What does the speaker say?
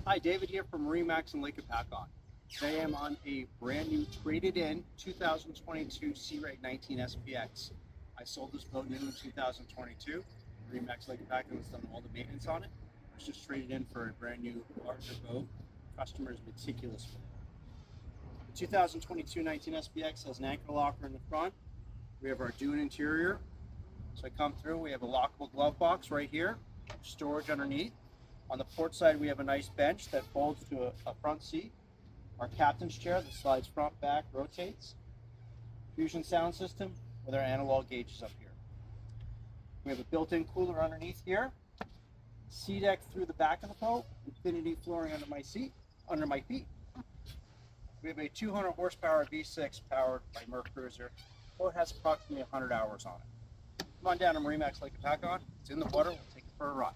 Hi, David here from MarineMax Lake Hopatcong. Today I'm on a brand new traded in 2022 Sea Ray 19 SPX. I sold this boat new in 2022. MarineMax Lake Hopatcong has done all the maintenance on it. It was just traded in for a brand new larger boat. Customer is meticulous with it. The 2022 19 SPX has an anchor locker in the front. We have our dune interior. So I come through, we have a lockable glove box right here, storage underneath. On the port side, we have a nice bench that folds to a front seat. Our captain's chair that slides front, back, rotates. Fusion sound system with our analog gauges up here. We have a built-in cooler underneath here. Sea deck through the back of the boat. Infinity flooring under my feet. We have a 200 horsepower V6 powered by Cruiser. The boat has approximately 100 hours on it. Come on down to MarineMax Lake Hopatcong. It's in the water. We'll take you for a ride.